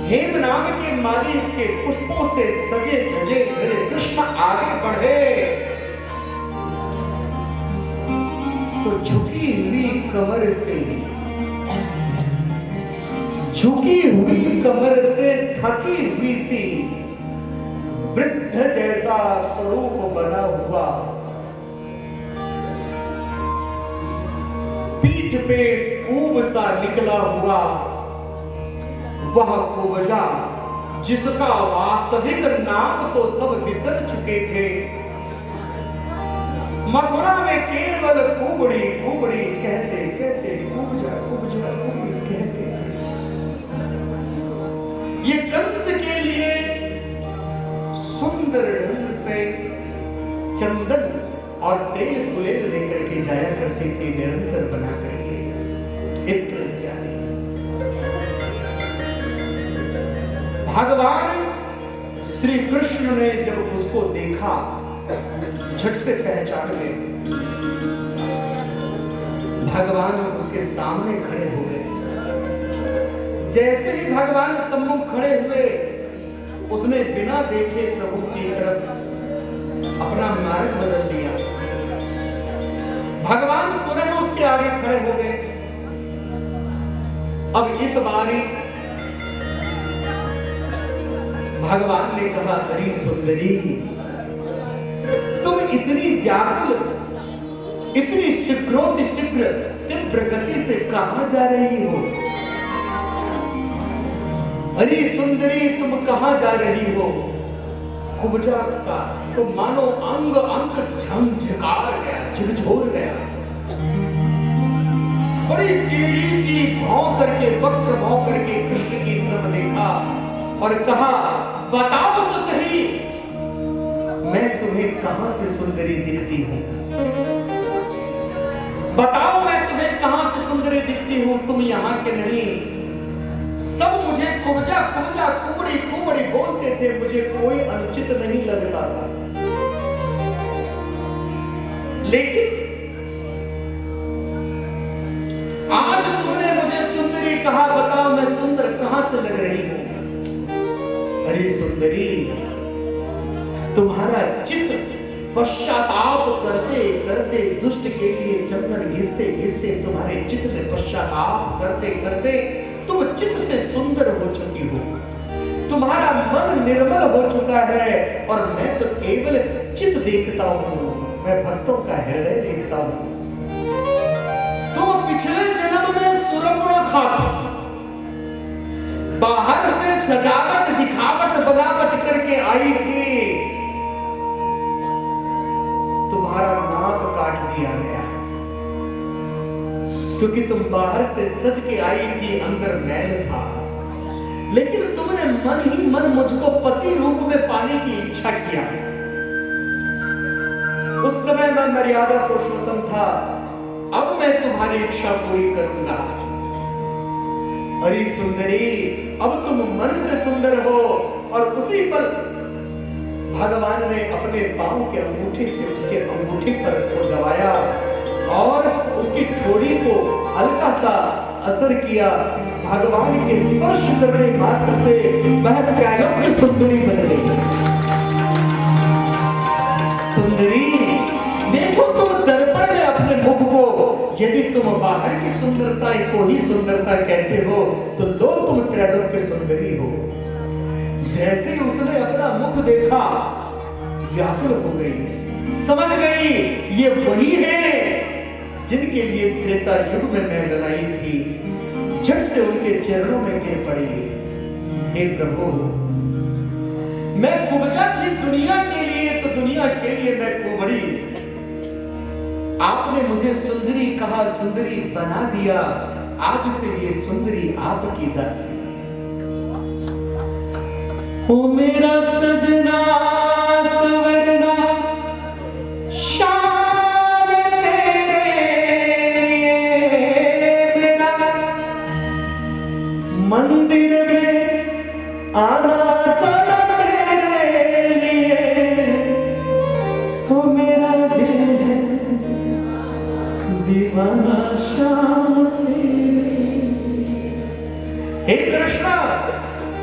हेमनाग के मारीच के पुष्पों से सजे धजे मेरे कृष्ण आगे बढ़े तो झुकी हुई कमर से थकी हुई सी वृद्ध जैसा स्वरूप बना हुआ, पीठ पे ऊब सा निकला हुआ वह कुब्जा जिसका वास्तविक नाम तो सब बिसर चुके थे, मथुरा में केवल कुबड़ी कुबड़ी कहते कहते कुब्जा कुब्जा कुबड़ी कहते थे। ये कंस के लिए सुंदर ढंग से चंदन और तेल फुलेल लेकर के जाया करते थे, निरंतर बना करके इत्र इत्यादि। भगवान श्री कृष्ण ने जब उसको देखा झट से पहचान गए, भगवान उसके सामने खड़े हो गए। जैसे ही भगवान सम्मुख खड़े हुए उसने बिना देखे प्रभु की तरफ अपना मार्ग बदल दिया। भगवान पुनः उसके आगे खड़े हो गए। अब इस बारी भगवान ने कहा, अरे सुंदरी, तुम इतनी व्याकुल, इतनी शीघ्र तीव्र गति से कहां जा रही हो? अरे सुंदरी, तुम कहां जा रही हो? कुब्जा का तो मानो अंग अंग झंझकार गया, झकझोर गया। बड़ी टेढ़ी सी भौं करके, वक्र भौं करके कृष्ण की तरफ देखा और कहा, बताओ तो सही, मैं तुम्हें कहां से सुंदरी दिखती हूं? बताओ मैं तुम्हें कहां से सुंदरी दिखती हूं? तुम यहां के नहीं, सब मुझे कुब्जा कुब्जा कुबड़ी कुबड़ी बोलते थे, मुझे कोई अनुचित नहीं लगता था। लेकिन आज तुमने मुझे सुंदरी कहा, बताओ मैं सुंदर कहां से लग रही हूं? अरे सुंदरी, तुम्हारा चित्त पश्चाताप करते करते, दुष्ट के लिए चंदन घिसते घिसते, तुम्हारे चित्त में पश्चाताप करते करते तुम चित्त से सुंदर हो चुकी हो। तुम्हारा मन निर्मल हो चुका है और मैं तो केवल चित्त देखता हूं, मैं भक्तों का हृदय देखता हूं। तुम पिछले जन्म में सुरपुणखा थी, बाहर से सजावट दिखावट बनावट करके आई थी, तुम्हारा नाक काट दिया गया क्योंकि तुम बाहर से सज के आई थी, अंदर मैल था। लेकिन तुमने मन ही मन मुझको पति रूप में पाने की इच्छा किया। उस समय मैं मर्यादा पुरुषोत्तम था, अब मैं तुम्हारी इच्छा पूरी करूंगा। अरे सुंदरी, अब तुम मन से सुंदर हो। और उसी पल भगवान ने अपने पांव के अंगूठे से उसके अंगूठे पर को दबाया और उसकी ठोड़ी को हल्का सा असर किया। भगवान के स्पर्श करने मात्र से वह त्रैलोक्य सुंदरी बन गई। सुंदरी, देखो तुम दर्पण में अपने मुख को, यदि तुम बाहर की सुंदरता को ही सुंदरता कहते हो तो लो तुम त्रैलोक्य सुंदरी हो। जैसे ही उसने अपना मुख देखा व्याकुल हो गई, समझ गई ये वही है जिनके लिए त्रेता युग में मैं लड़ाई थी। झट से उनके चरणों में गिर पड़ी, हे प्रभु मैं कुबजा थी दुनिया के लिए, तो दुनिया के लिए मैं कुबड़ी। आपने मुझे सुंदरी कहा, सुंदरी बना दिया, आज से ये सुंदरी आपकी दासी। ओ मेरा सजना सवरना शाम तेरे, मेरा मंदिर में आना चला तेरे लिए, तो मेरा दिल है दीवाना शाम तेरे। हे कृष्णा,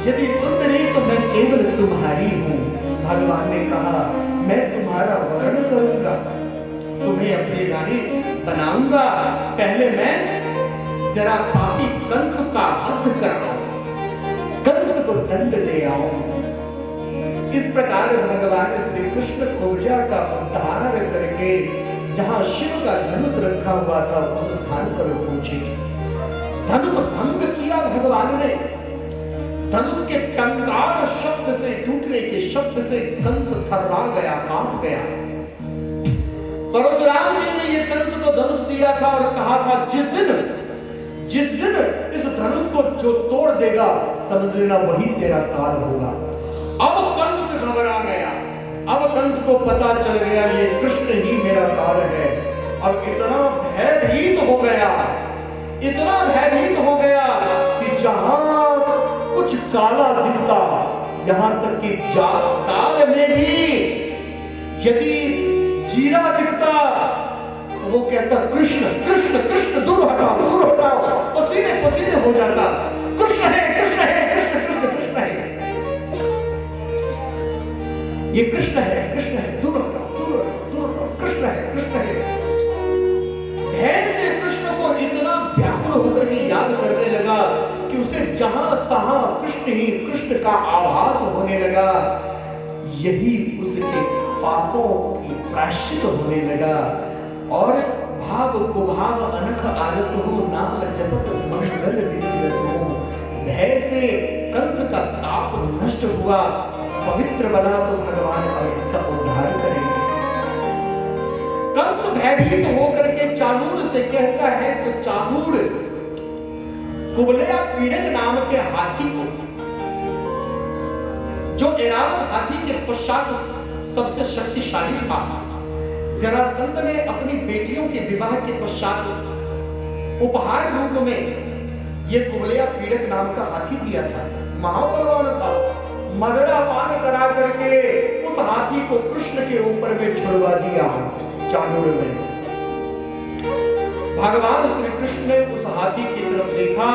यदि सुंदरी तो मैं केवल तुम्हारी हूं। भगवान ने कहा मैं तुम्हारा वर्ण करूंगा, तुम्हें अपनी रानी बनाऊंगा। पहले मैं जरा पापी कंस का वध कराऊं, कंस को दंड दे आऊं। इस प्रकार भगवान श्री कृष्ण कुब्जा का उद्धार करके जहां शिव का धनुष रखा हुआ था उस स्थान पर पहुंचे। धनुष भंग किया भगवान ने। धनुष के टंकार शब्द से, टूटने के शब्द से कंस थर्रा गया, कांप गया। परशुराम जी ने ये कंस को धनुष दिया था और कहा था जिस दिन इस धनुष को जो तोड़ देगा समझ लेना वही तेरा काल होगा। अब कंस घबरा गया, अब कंस को पता चल गया ये कृष्ण ही मेरा काल है। अब इतना भयभीत हो गया, इतना भयभीत हो गया कि जहां कुछ काला दिखता, यहां तक कि दाल में भी यदि जीरा दिखता तो वो कहता कृष्ण कृष्ण कृष्ण, दूर हटाओ दूर हटाओ, पसीने पसीने हो जाता। कृष्ण है कृष्ण है कृष्ण कृष्ण कृष्ण है, ये कृष्ण है दूर हटाओ दूर हटाओ दूर हटाओ, कृष्ण है। भय से कृष्ण को इतना व्याकुल होकर के याद करने लगा कि उसे जहां तहां कृष्ण ही कृष्ण का आभास होने लगा। यही उसके पापों की प्रायश्चित होने लगा। और भाव कुभाव अनख आलस हो, नाम जपत मंगल दिसि हो। भय से कंस का ताप नष्ट हुआ, पवित्र बना, तो भगवान अब इसका उद्धार करेंगे। कंस भयभीत होकर के चाणूर से कहता है, तो चाणूर कुबलया पीड़क नाम के हाथी को, जो ऐरावत हाथी के पश्चात सबसे शक्तिशाली था, जरासंध ने अपनी बेटियों के विवाह के पश्चात उपहार रूप में यह कुबलया पीड़क नाम का हाथी दिया था। महाबलवान था। मदरा पान करा करके उस हाथी को कृष्ण के ऊपर में छुड़वा दिया चाणूर ने। भगवान श्री कृष्ण ने उस हाथी की तरफ देखा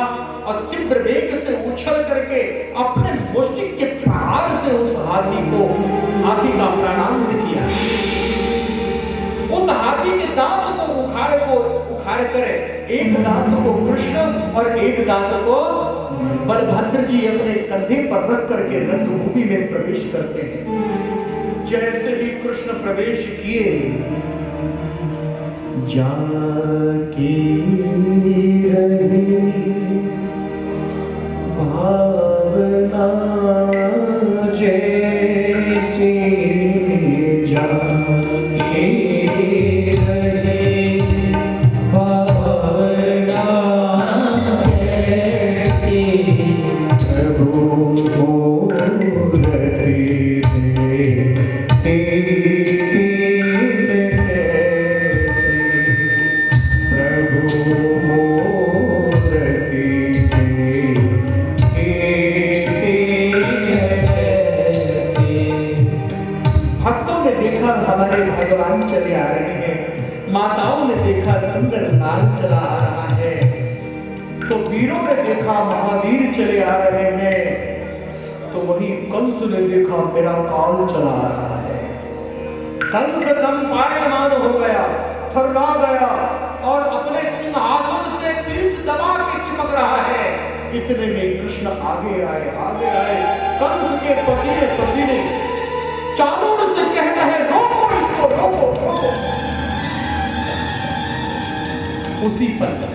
और तीव्र वेग से उछल करके अपने मुष्टि के प्रहार से उस हाथी का प्राणांत किया। उस हाथी के दांत को उखाड़ कर एक दांत को कृष्ण और एक दांत को बलभद्र जी अपने कंधे पर रख करके रंगभूमि में प्रवेश करते हैं। जैसे ही कृष्ण प्रवेश किए, जाके रही भावना जैसी, जाके रही भावना जैसी, प्रभु मूर्ति भगवान चले आ रहे हैं, माताओं ने देखा सुंदर लाल चला आ रहा है, तो वीरों ने देखा महावीर चले आ रहे हैं, तो वही कंस ने देखा मेरा काल चला आ रहा है। कंस कंपायमान हो गया, थर्रा गया और अपने सिंहासन से पीठ दबा के चिपक रहा है। इतने में कृष्ण आगे आए, कंस के पसीने चाणूर से कहता है रोको इसको, रोको। उसी फल पर।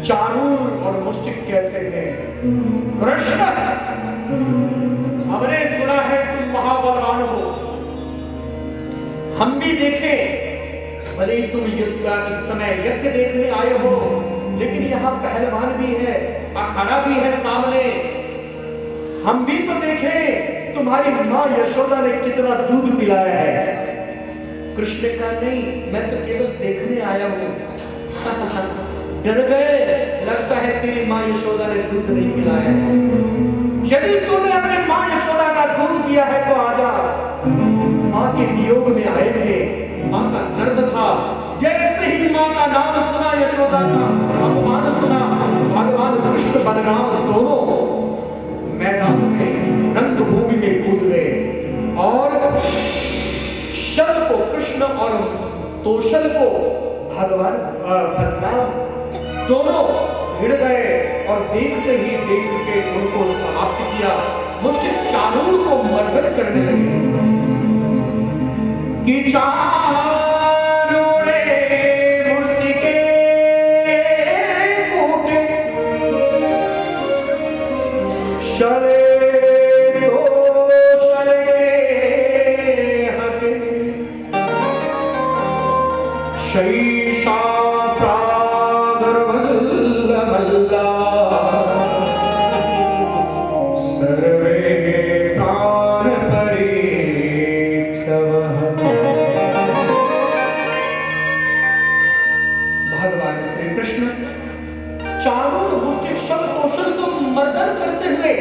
चाणूर और मुष्टिक कहते हैं, कृष्ण हमने सुना है तुम महाबलवान हो, हम भी देखें, भले ही तुम युद्ध का इस समय यज्ञ देखने आए हो, लेकिन यहाँ पहलवान भी है, अखाड़ा भी है सामने, हम भी तो देखें तुम्हारी मां यशोदा ने कितना दूध पिलाया है। कृष्ण ने कहा नहीं, मैं तो केवल देखने आया हूं। डर गए, लगता है तेरी मां यशोदा ने दूध नहीं पिलाया है। यदि तूने अपने मां यशोदा का दूध पिया है तो आजा। मां के वियोग में आए थे, मां का दर्द था, जैसे ही मां का नाम सुना, यशोदा का अपमान सुना, भगवान कृष्ण बलराम दोनों मैदान में रंगभूमि में घुस गए और शल को कृष्ण और तोशल को भगवान बलराम दोनों भिड़ गए और देखते ही देख के उनको समाप्त किया। मुष्टिक चाणूर को मर्दन करने लगे कि चाणूरे मुष्टिके कूटे शले शैषा प्रादुर्वल्लभल्ला सर्वे प्राणपरीक्षवः। भगवान श्री कृष्ण चाणूर मुष्टिक शल तोषण को मर्दन करते हुए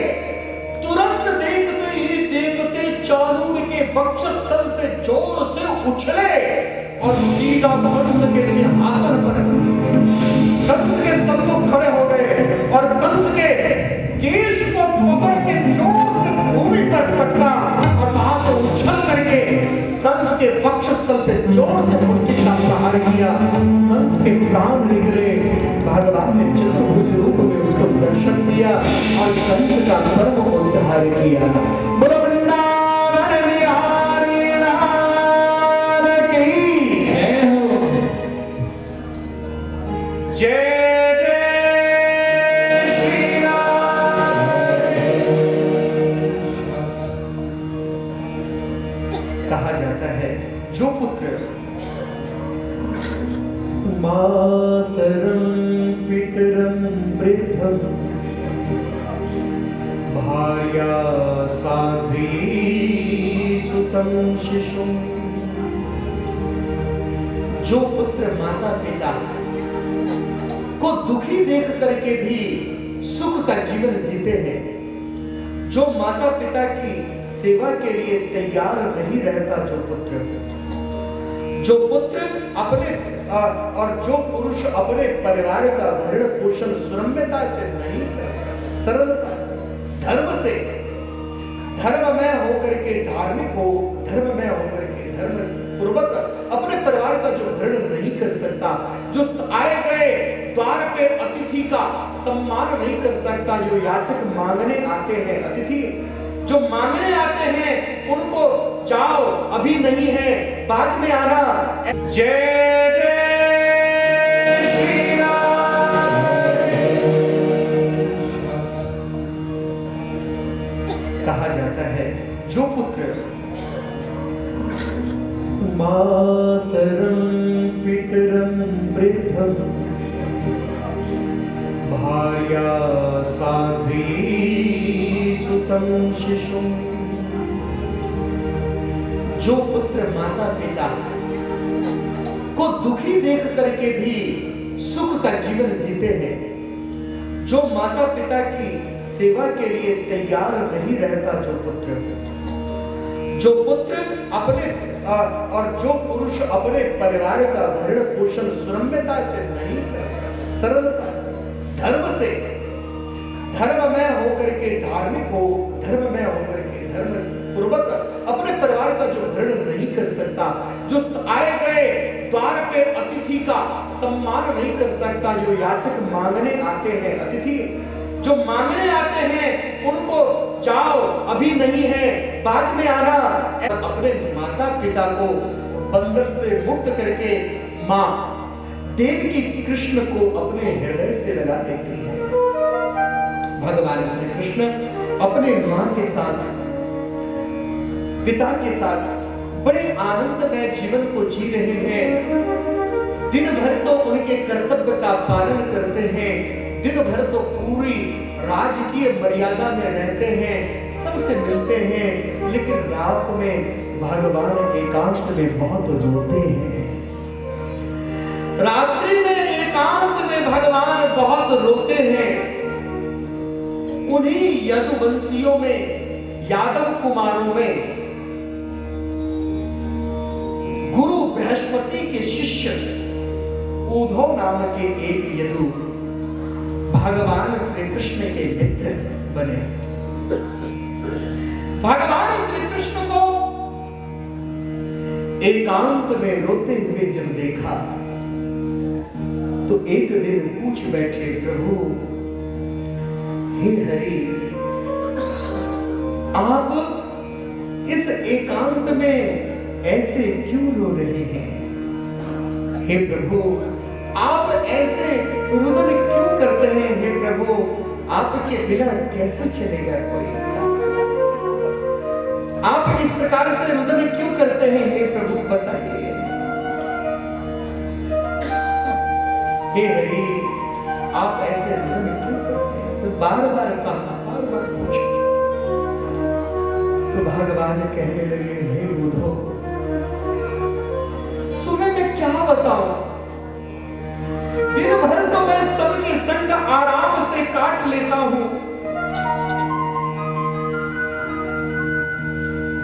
तुरंत देखते चाणूर के वक्षस्थल से जोर से उछले और सीधा कंस के सिंहासन पर, कंस के सम्मुख खड़े हो गए और कंस के केश को पकड़ के जोर से भूमि पर पटका और वहां से उछल करके कंस के वक्षस्थल पे जोर से मुष्टि का प्रहार किया। कंस के प्राण निकले। भगवान ने चतुर्भुज रूप में उसको दर्शन दिया और कंस का कर्म उद्धार किया। बोलो वृंदावन बिहारी लाल की जय जय श्री राम। कहा जाता है जो पुत्र मातरं पितरं वृद्धं भार्या साध्वी सुतं शिशुं, जो पुत्र माता पिता को दुखी देख करके भी सुख का जीवन जीते हैं, जो माता पिता की सेवा के लिए तैयार नहीं रहता, जो पुत्र अपने और जो पुरुष अपने परिवार का भरण पोषण सुरम्यता से नहीं कर सकता, सरलता से, धर्म से, धर्ममय होकर के धार्मिक हो, धर्ममय होकर के धर्म पूर्वक अपने परिवार का जो भरण नहीं कर सकता, जो आए गए द्वार पे अतिथि का सम्मान नहीं कर सकता, जो याचक मांगने आते हैं, अतिथि जो मांगने आते हैं उनको जाओ अभी नहीं है बाद में आना। जय जय श्री राम। कहा जाता है जो पुत्र मातरं पितरं वृद्धं भार्या साध्वी सुतं शिशुं, जो पुत्र माता पिता को दुखी देख करके भी सुख का जीवन जीते हैं, जो माता पिता की सेवा के लिए तैयार नहीं रहता, जो पुत्र अपने और जो पुरुष अपने परिवार का भरण पोषण सुरम्यता से नहीं कर सकता, सरलता से, धर्म से, धर्ममय होकर के धार्मिक हो, धर्ममय होकर के धर्म पूर्वक अपने परिवार का जो भरण नहीं कर सकता, जो आए गए द्वार पे अतिथि का सम्मान नहीं कर सकता, जो याचक मांगने आते हैं, अतिथि जो मांगने आते हैं उनको जाओ अभी नहीं है बाद में आना। अपने माता पिता को बंधन से मुक्त करके मां देवकी कृष्ण को अपने हृदय से लगा देती है। भगवान श्री कृष्ण अपने मां के साथ, पिता के साथ बड़े आनंदमय जीवन को जी रहे हैं। दिन भर तो उनके कर्तव्य का पालन करते हैं, दिन भर तो पूरी राजकीय मर्यादा में रहते हैं, सबसे मिलते हैं, लेकिन रात में भगवान एकांत में बहुत रोते हैं। रात्रि में एकांत में भगवान बहुत रोते हैं। उन्हीं यदुवंशियों में, यादव कुमारों में गुरु बृहस्पति के शिष्य उद्धव नाम के एक यदु भगवान श्री कृष्ण के मित्र बने। भगवान श्री कृष्ण को एकांत में रोते हुए जब देखा तो एक दिन पूछ बैठे, प्रभु हे हरि, आप इस एकांत में ऐसे क्यों रो रहे हैं? हे प्रभु, आप ऐसे रुदन क्यों करते हैं? हे प्रभु, आपके बिना कैसे चलेगा कोई? आप इस प्रकार से रुदन क्यों करते हैं? हे प्रभु बताइए। हे हरि, आप ऐसे रुदन क्यों करते हैं? तो बार बार कहा, बार बार पूछा। तो भगवान कहने लगे, हे उद्धव, तुम्हें मैं क्या बताऊं? दिन भर तो मैं सबके संग आराम से काट लेता हूं,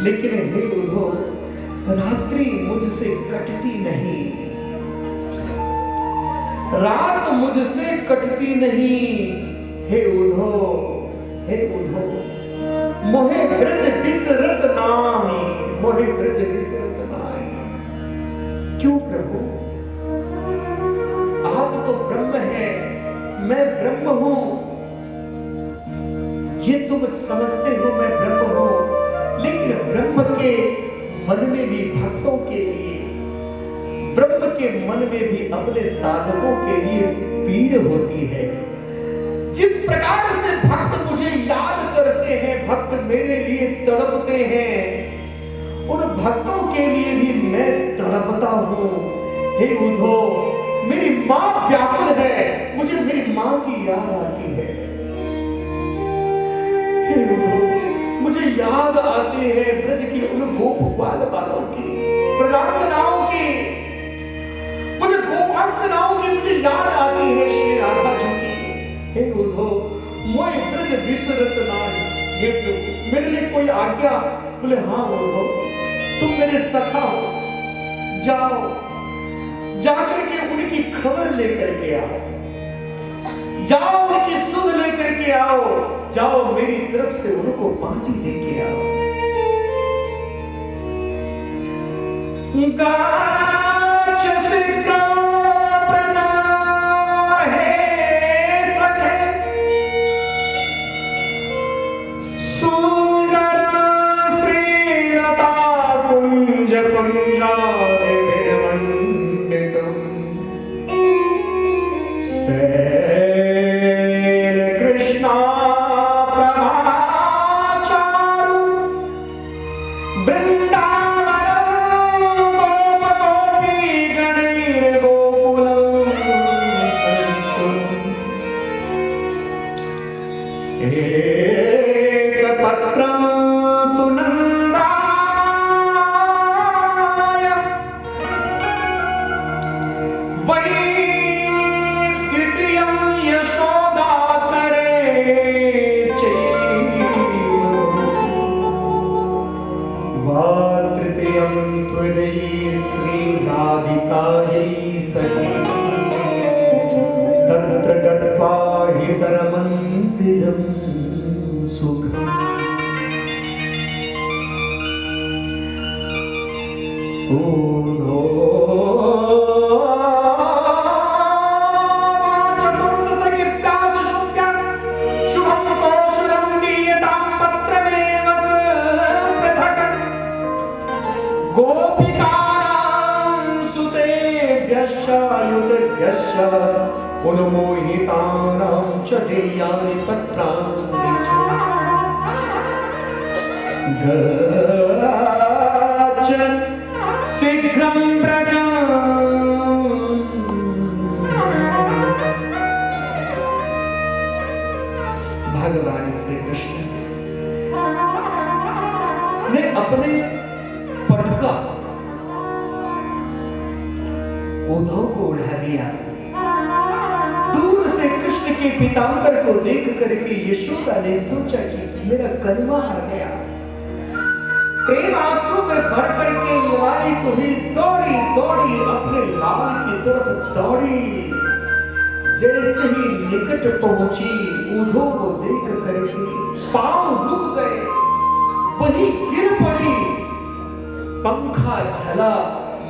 लेकिन हे उद्धव, रात्रि मुझसे कटती नहीं, रात मुझसे कटती नहीं। हे उद्धव, हे उद्धव, मोहे ब्रज बिसरत नाही, मोहे ब्रज बिसरत नाही। क्यों प्रभु? आप तो ब्रह्म हैं, मैं ब्रह्म हूं, ये तुम समझते हो मैं ब्रह्म हूं, लेकिन ब्रह्म के मन में भी भक्तों के लिए, ब्रह्म के मन में भी अपने साधकों के लिए पीड़ होती है। जिस प्रकार से भक्त मुझे याद करते हैं, भक्त मेरे लिए तड़पते हैं, उन भक्तों के लिए भी मैं तड़पता हूं। हे उद्धव, मेरी मां व्याकुल है, मुझे मेरी मां की याद आती है। हे उद्धव, मुझे याद आते हैं ब्रज की उन गोप बाल बालों की, प्रजांगनाओं की, मुझे गोपांगनाओं की मुझे याद आती है, श्री राधा जी की। हे उद्धव, मोए ब्रज बिसरत नाही। हे प्रभु, मेरे लिए कोई आज्ञा? बोले हाँ उद्धव, तुम मेरे सखा हो, जाओ, जाकर के उनकी खबर लेकर के आओ, जाओ उनकी सुध लेकर के आओ, जाओ मेरी तरफ से उनको पार्टी दे के आओ। युधिभ्यश्च उन्मोहितानां च देयानि पत्राणि च गच्छन् शीघ्रं व्रज। भगवान श्री कृष्ण ने अपने पटका उद्धव को उड़ा दिया। दूर से कृष्ण के पीतांबर को देख करके यशोदा ने सोचा कि मेरा कन्वा आ गया। प्रेम आंसू में भर करके ललाई तो ही दौड़ी दौड़ी अपने लाल की तरफ दौड़ी। जैसे ही निकट पहुंची उद्धव को देख करके पांव रुक गए, वही गिर पड़ी। पंखा झला,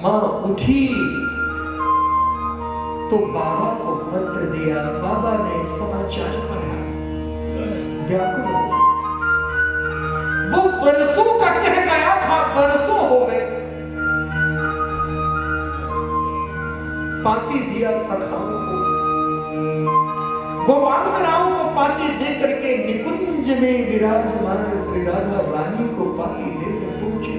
मां उठी तो बाबा को पत्र दिया। बाबा ने समाचार पढ़ा, व्याकुल वो बरसों का कह गया था, बरसों हो गए। पाती दिया सखाओं को, गोपांगनाओं को पाती दे करके निकुंज में विराजमान श्री राधा रानी को पाती देने पहुंचे।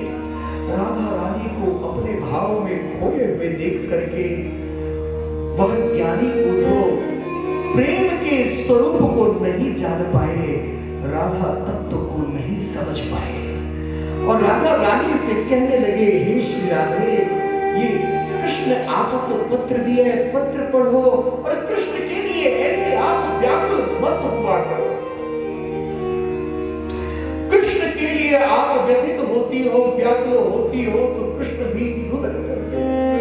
राधा रानी को अपने भाव में खोए हुए देख करके वह ज्ञानी उद्धव प्रेम के स्वरूप को नहीं जान पाए, राधा तत्व को नहीं समझ पाए और राधा रानी से कहने लगे, हे श्री राधे, ये कृष्ण आपको पत्र दिया है, पत्र पढ़ो और कृष्ण के लिए ऐसे आप व्याकुल मत हुआ करो। कृष्ण के लिए आप व्यथित होती हो, व्याकुल होती हो तो कृष्ण भी रुदन करते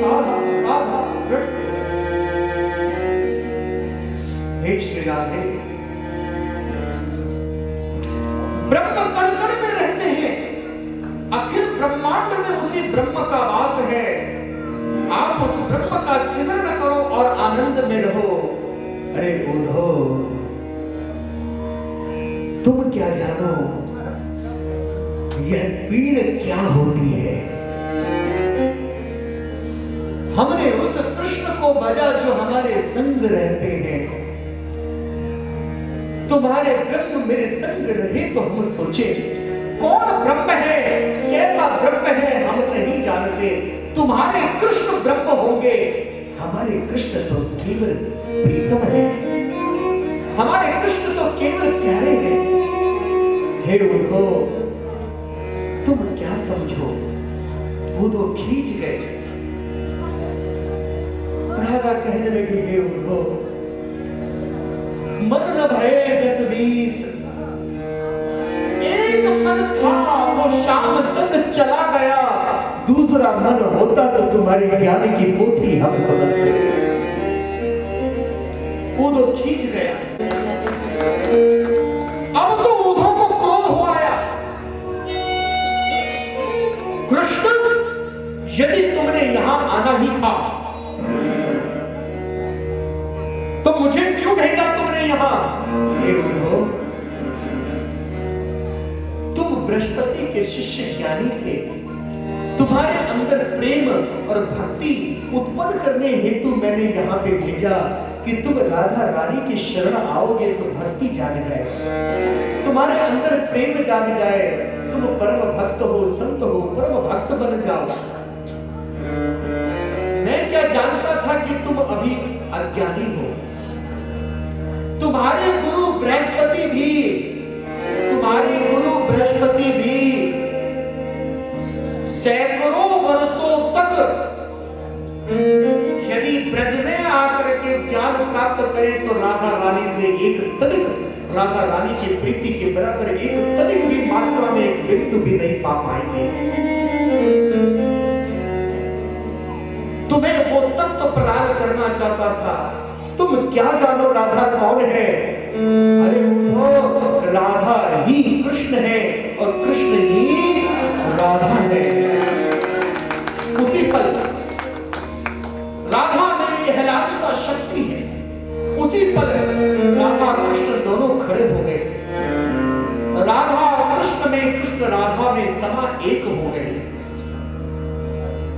राधा राधा रटते। हे श्री राधे, ब्रह्म कण कण में रहते हैं, अखिल ब्रह्मांड में उसी ब्रह्म का वास है। आप उस ब्रह्म का सिमरण करो और आनंद में रहो। अरे उद्धव, तुम क्या जानो यह पीड़ क्या होती है? हमने उस कृष्ण को भजा जो हमारे संग रहते हैं। तुम्हारे ब्रह्म मेरे संग रहे तो हम सोचे कौन ब्रह्म है, कैसा ब्रह्म है हम नहीं जानते। तुम्हारे कृष्ण ब्रह्म होंगे, हमारे कृष्ण तो केवल प्रीतम है, हमारे कृष्ण तो केवल प्यारे हैं। हे उद्धव, तुम क्या समझो? उद्धव खींच गए। राधा कहने लगी, हे उद्धव, मन न भये 10-20, एक मन था वो शाम संग चला गया, दूसरा मन होता तो तुम्हारे ज्ञान की पोथी हम समझते। उद्धव खींच गया। अब तो उद्धव को क्रोध हो आया। कृष्ण, यदि तुमने यहां आना ही था तो मुझे क्यों भेजा तुमने यहां? हे उद्धव, तुम बृहस्पति के शिष्य ज्ञानी थे, तुम्हारे अंदर प्रेम और भक्ति उत्पन्न करने हेतु मैंने यहाँ पे भेजा कि तुम राधा रानी की शरण आओगे तो भक्ति जाग जाए, तुम्हारे अंदर प्रेम जाग जाए, तुम परम भक्त हो, संत हो, परम भक्त बन जाओ। मैं क्या जानता था कि तुम अभी अज्ञानी हो। तुम्हारे गुरु बृहस्पति भी सैकड़ों वर्षों तक यदि ब्रज में आकर के ज्ञान प्राप्त करे तो राधा रानी से एक तनिक, राधा रानी की प्रीति के बराबर एक तनिक भी मात्रा में एक बिंदु भी नहीं पा पाएंगे। तुम्हें वो तत्व प्रदान करना चाहता था। तुम क्या जानो राधा कौन है? अरे उद्धव, राधा ही कृष्ण है और कृष्ण ही राधा है। उसी पल राधा मेरी आह्लादिता शक्ति है। उसी पल राधा कृष्ण दोनों खड़े हो गए। राधा कृष्ण में, कृष्ण राधा में समा एक हो गए।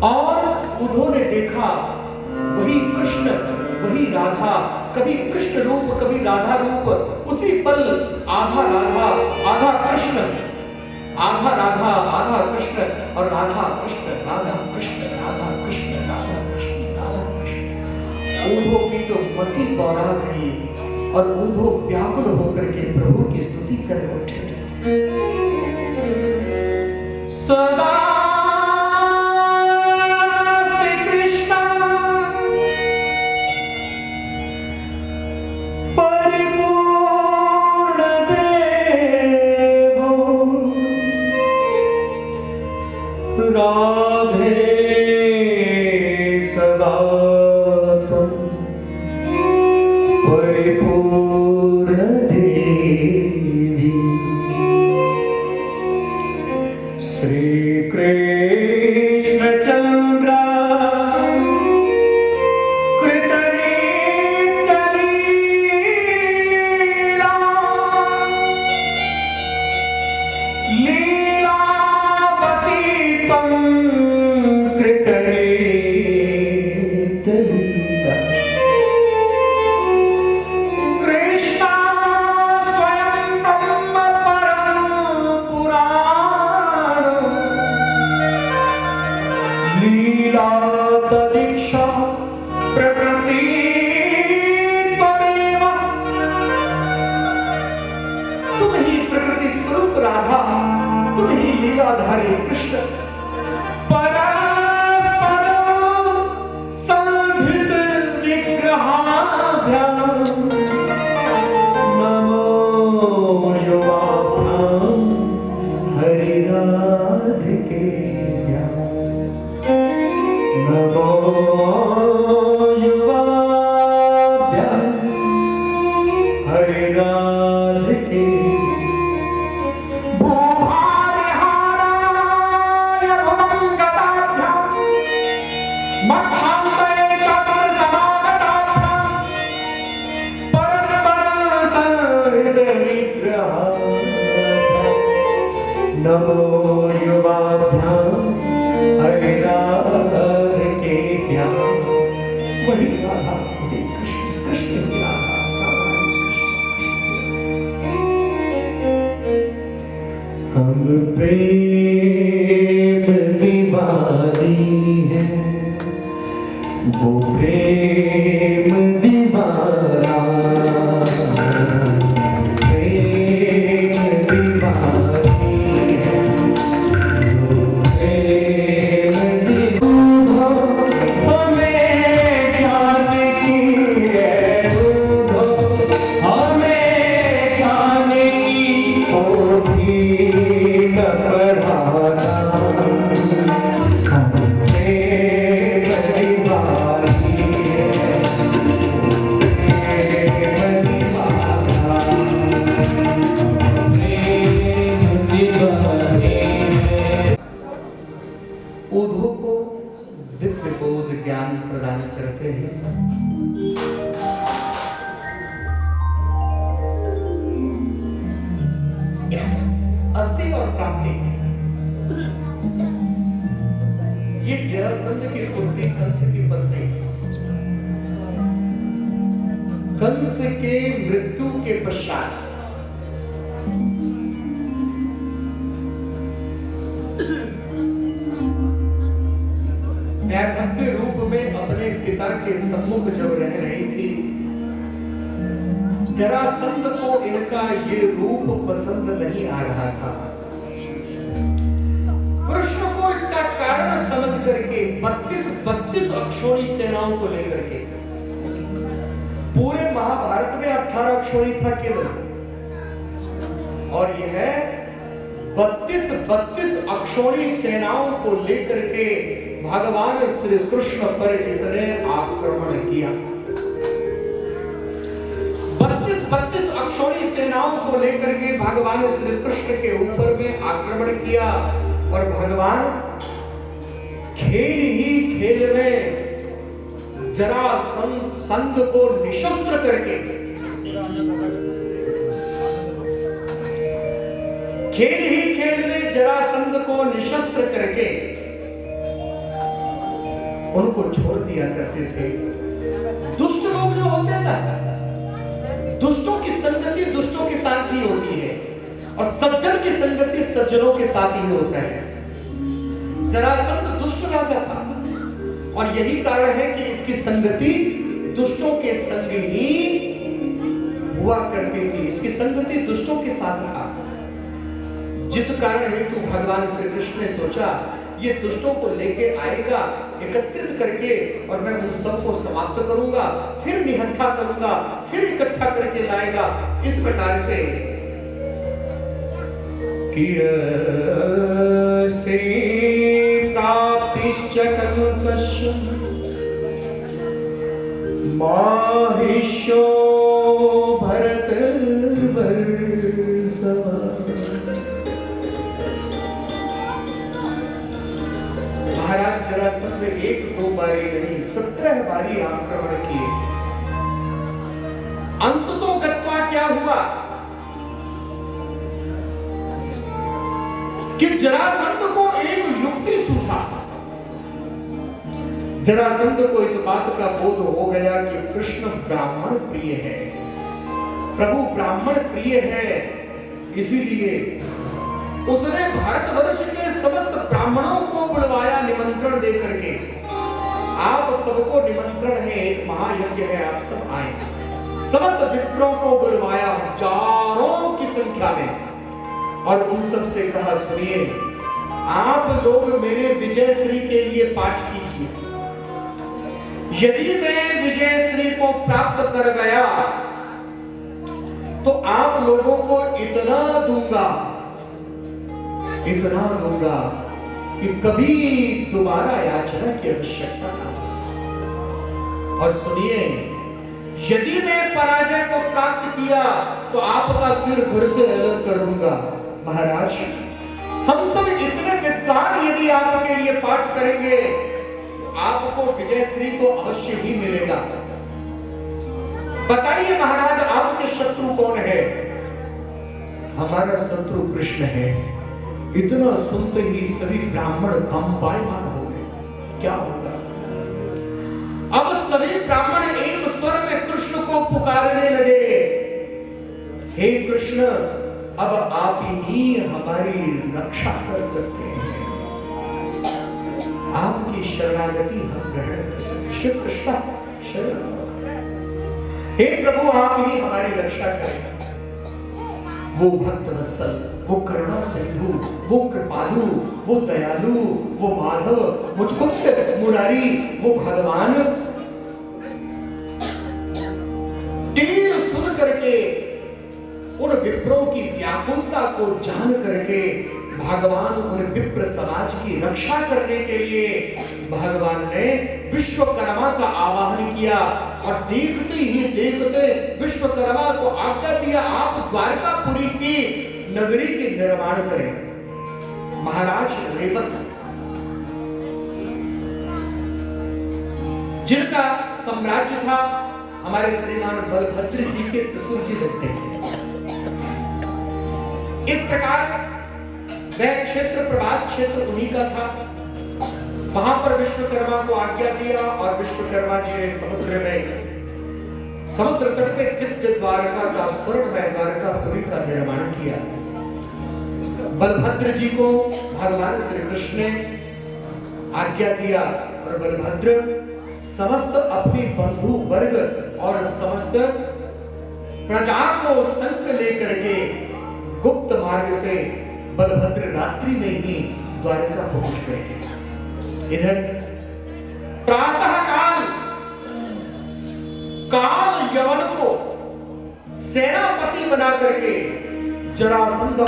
और उद्धव ने देखा वही कृष्ण, वही राधा, कभी कृष्ण रूप कभी राधा रूप, उसी पल आधा राधा आधा कृष्ण, आधा राधा आधा कृष्ण, और राधा कृष्ण राधा कृष्ण राधा कृष्ण राधा कृष्ण राधा कृष्ण। उद्धव की तो मति बौरा गई और उद्धव व्याकुल होकर के प्रभु की स्तुति कर उठे। सदा राधे सदा तुम परिपूर्ण देवी, श्री कृष्ण चंद्र लीलाधारी कृष्ण, परस्पर संधित विग्रहाभ्याम नमो युवाभ्याम हरिराधिकेभ्याम, नमो युवाभ्याम हरिराधिके। नमो युवाभ्याम हरिराधिकेभ्याम, वही राधा वही कृष्ण, कृष्ण की राधा कृष्ण। हम प्रेम दीवानी है, वो प्रेम दीवाना, प्रेम दीवानी है, वो प्रेम दीवाना। हमें ज्ञान की है हमें ज्ञान की होगी न पढ़ाना, उद्धव को दिव्य बोध ज्ञान प्रदान करते हैं। अस्ति और प्राप्ति, ये जरासंध की पुत्री कंस की पत्नी, कंस के मृत्यु के पश्चात दैवभव्य रूप में अपने पिता के सम्मुख जब रह रही थी, जरासंध को इनका ये रूप पसंद नहीं आ रहा था। कृष्ण को इसका कारण समझ करके 32 अक्षौणी सेनाओं को लेकर के, पूरे महाभारत में 18 अक्षौणी था केवल, और यह 32 अक्षौणी सेनाओं को लेकर के भगवान श्री कृष्ण पर इसने आक्रमण किया। 32 अक्षौणी सेनाओं को लेकर के भगवान श्री कृष्ण के ऊपर में आक्रमण किया, और भगवान खेल ही खेल में जरासंध को निशस्त्र करके, खेल ही खेल में जरासंध को निशस्त्र करके उनको छोड़ दिया करते थे। दुष्ट लोग जो होते हैं ना, दुष्टों की संगति दुष्टों के साथ ही होती है और सज्जन की संगति सज्जनों के साथ ही होता है। जरासंध दुष्ट राजा था और यही कारण है कि इसकी संगति दुष्टों के संग ही हुआ करती थी। इसकी संगति दुष्टों के साथ था, जिस कारण हेतु भगवान श्री कृष्ण ने सोचा ये दुष्टों को लेके आएगा एकत्रित करके और मैं उन सबको समाप्त करूंगा, फिर निहत्था करूंगा, फिर इकट्ठा करके लाएगा। इस प्रकार से प्राप्तिश्च कंसस्य माहिष्यो भरतवर्षः। महाराज जरासंध एक दो बारी नहीं 17 बारी आक्रमण किए। अंत तो गत्वा क्या हुआ कि जरासंध को एक युक्ति सूझा। जरासंध को इस बात का बोध हो गया कि कृष्ण ब्राह्मण प्रिय है, प्रभु ब्राह्मण प्रिय है, इसीलिए उसने भारतवर्ष के समस्त ब्राह्मणों को बुलवाया निमंत्रण दे करके। आप सबको निमंत्रण है, एक महायज्ञ है, आप सब आए। समस्त विप्रों को बुलवाया हजारों की संख्या में और उन सब से कहा सुनिए, आप लोग मेरे विजयश्री के लिए पाठ कीजिए। यदि मैं विजयश्री को प्राप्त कर गया तो आप लोगों को इतना दूंगा कि कभी दोबारा याचना की आवश्यकता ना हो। और सुनिए, यदि मैं पराजय को प्राप्त किया तो आपका सिर घर से अलग कर दूंगा। महाराज, हम सब इतने विद्वान यदि आपके लिए पाठ करेंगे तो आपको विजयश्री तो अवश्य ही मिलेगा। बताइए महाराज, आपके शत्रु कौन है? हमारा शत्रु कृष्ण है। इतना सुनते ही सभी ब्राह्मण कंपायमान हो गए। क्या होगा? अब सभी ब्राह्मण एक स्वर में कृष्ण को पुकारने लगे, हे कृष्ण, अब आप ही हमारी रक्षा कर सकते हैं, आपकी शरणागति हम ग्रहण कर सकते हैं। श्री कृष्ण शरण, हे प्रभु आप ही हमारी रक्षा करें। वो भक्त वत्सल, वो करुणा सिंधु, वो कृपालु, वो दयालु, वो माधव, मुझकुंद मुरारी, वो भगवान तीर सुन करके उन विप्रों की व्याकुलता को जान करके भगवान उन विप्र समाज की रक्षा करने के लिए भगवान ने विश्वकर्मा का आवाहन किया और देखते ही देखते विश्वकर्मा को आज्ञा दिया, आप द्वारकापुरी की नगरी के निर्माण करें। महाराज रेवत जिनका साम्राज्य था, हमारे श्रीमान बलभद्र जी के ससुर जी लगते हैं। इस प्रकार वह क्षेत्र प्रवास क्षेत्र उन्हीं का था। वहां पर विश्वकर्मा को आज्ञा दिया और विश्वकर्मा जी ने समुद्र तट पे दिव्य द्वारका का स्वर्णमय द्वारकापुरी का निर्माण किया। बलभद्र जी को भगवान श्री कृष्ण ने आज्ञा दिया और बलभद्र समस्त अपनी बंधु वर्ग और समस्त प्रजा को संग लेकर के गुप्त मार्ग से बलभद्र रात्रि में ही द्वारका पहुंच गए। इधर प्रातः काल यवन को सेनापति बना करके जरासंध